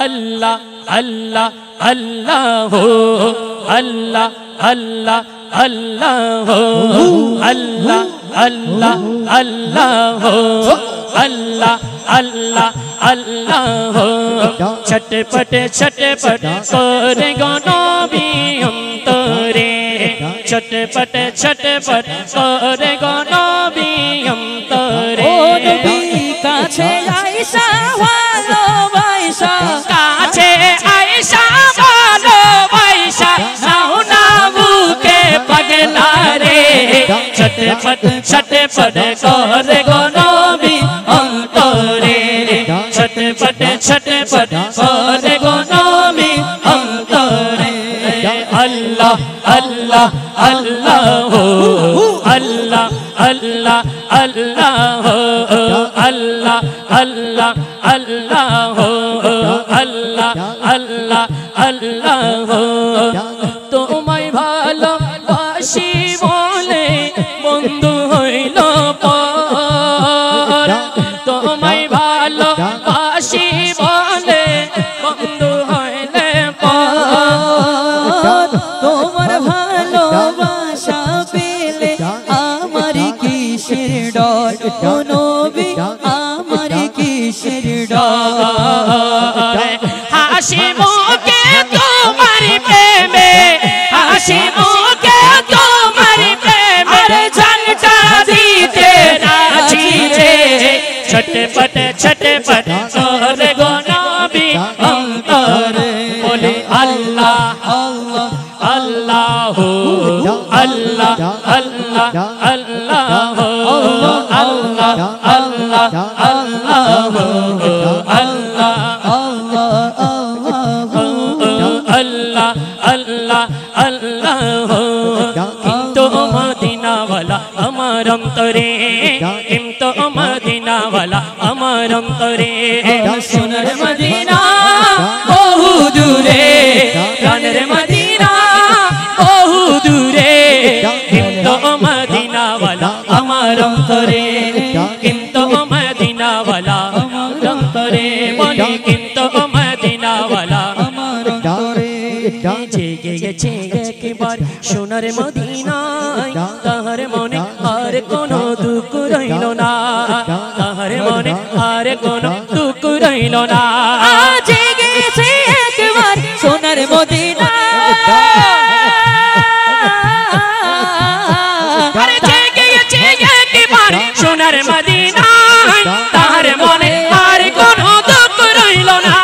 अल्लाह अल्लाह अल्लाह हो अल्लाह अल्लाह अल्लाह हो अल्लाह अल्लाह अल्लाह हो अल्लाह अल्लाह अल्लाह हो छटपट छटपट करेगा नबी अंतरे छटपट छटपट करेगा नबी अंतरे ओ नबी काछे आइशा ভালোবাসা কাছে আয়েশা ভালোবাসা নাও না বুকে পাগলা রে ছটপট ছটপট করে গো নবী অন্তরে ছটপট ছটপট করে গো নবী অন্তরে আল্লাহ আল্লাহ আল্লাহ হো আল্লাহ আল্লাহ আল্লাহ হো আল্লাহ আল্লাহ আল্লাহ হো আল্লাহ আল্লাহ আল্লাহ হো তোমায় ভালোবাসি বলে বন্ধু হইল পর তোমায় ভালোবাসি বলে বন্ধু হইলে পর তোমার ভালোবাসা পেলে আমার কিসের ডর ও নবী আমার কিসের ডর হাসি মুখে তোমার প্রেমে হাসি মুখে তোমার প্রেমে জানটা দিতে রাজি রে ছটপট ছটপট করে গো নবী অন্তরে বলে আল্লাহ আল্লাহ আল্লাহ আল্লাহ আল্লাহ আল্লাহ আল্লাহ আল্লাহ আল্লাহ আল্লাহ আল্লাহ আল্লাহ আল্লাহ কিন্তু মদিনাওয়ালা আমার অন্তরে কিন্তু মদিনাওয়ালা আমার অন্তরে সোনার মদিনা বহু দূরে প্রাণের মদিনা বহু দূরে কিন্তু মদিনাওয়ালা আমার অন্তরে কিন্তু মদিনাওয়ালা আমার অন্তরে বলি কিন্তু মদিনাওয়ালা আমার অন্তরে জেগে গেছে একবার সোনার মদিনায় তাহার মনে আর কোনো দুঃখ রইল না তাহার মনে আর কোনো দুঃখ রইল না জেগে গেছে একবার সোনার মদিনা আরে জেগে গেছে একবার সোনার মদিনায় তাহার মনে আর কোনো দুঃখ রইল না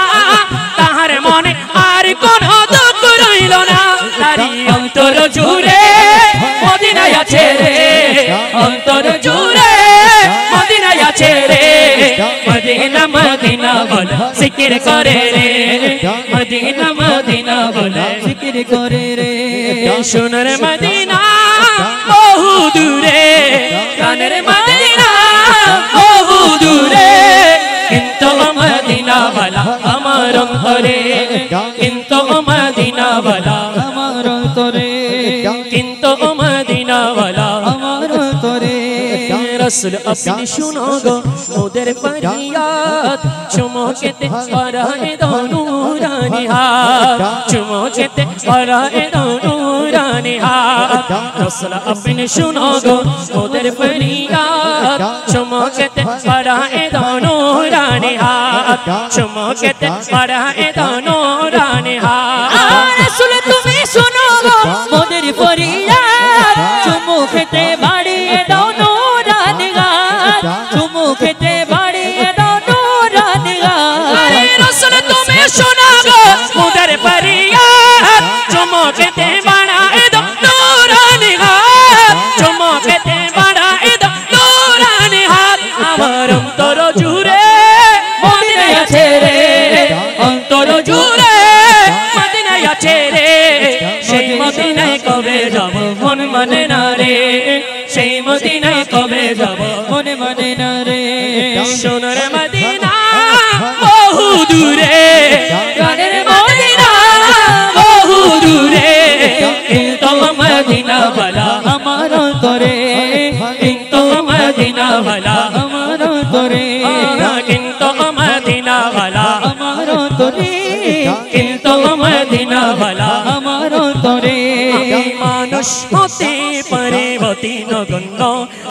তাহার মনে আর কোনো দুঃখ রইল না তারি অন্তর জুড়ে মদিনায় আছে রে অন্তর জুড়ে মদিনায় আছে রে মদিনা মদিনা বল জিকির করে রে মদিনা মদিনা বল জিকির করে রে সোনার মদিনা বহু দূরে প্রাণের মদিনা বহু দূরে কিন্তু মদিনাওয়ালা আমার অন্তরে কিন্তু মদিনাওয়ালা আমার অন্তরে কিন্তু মদিনাওয়ালা আমার অন্তরে रसूल अपनी सुनो गो मोदर फरियाद चुमोकेते पराए दो नूरानी हाथ चुमोकेते पराए दो नूरानी हाथ रसूल अपनी सुनो गो मोदर फरियाद चुमोकेते पराए दो नूरानी हाथ चुमोकेते पराए दो नूरानी हाथ रसूल तुम्हें सुनो गो मोदर फरियाद चुमोकेते बाड़िए दो नूरानी हाथ चुमोकेते बाड़िए दो नूरानी हाथ रसूल तुम्हें सुनो गो मोदर फरियाद चुमोकेते बढ़ाए दो नूरानी हाथ चुमोकेते बढ़ाए दो नूरानी हाथ আমার অন্তর জুড়ে মদিনায় আছে রে অন্তর জুড়ে মদিনায় আছে রে সেই মদিনায় কবে যাব মন মানে না রে সেই মদিনায় কবে যাব মনে মনে না রে সোনার মদিনা বহু দূরে প্রাণের মদিনা বহু দূরে কিন্তু মদিনা वाला আমার অন্তরে কিন্তু মদিনা वाला আমার অন্তরে কিন্তু মদিনা वाला আমার অন্তরে হতে কিন্তু মদিনা वाला আমার অন্তরে মানুষ হতে পারে অতি নগণ্য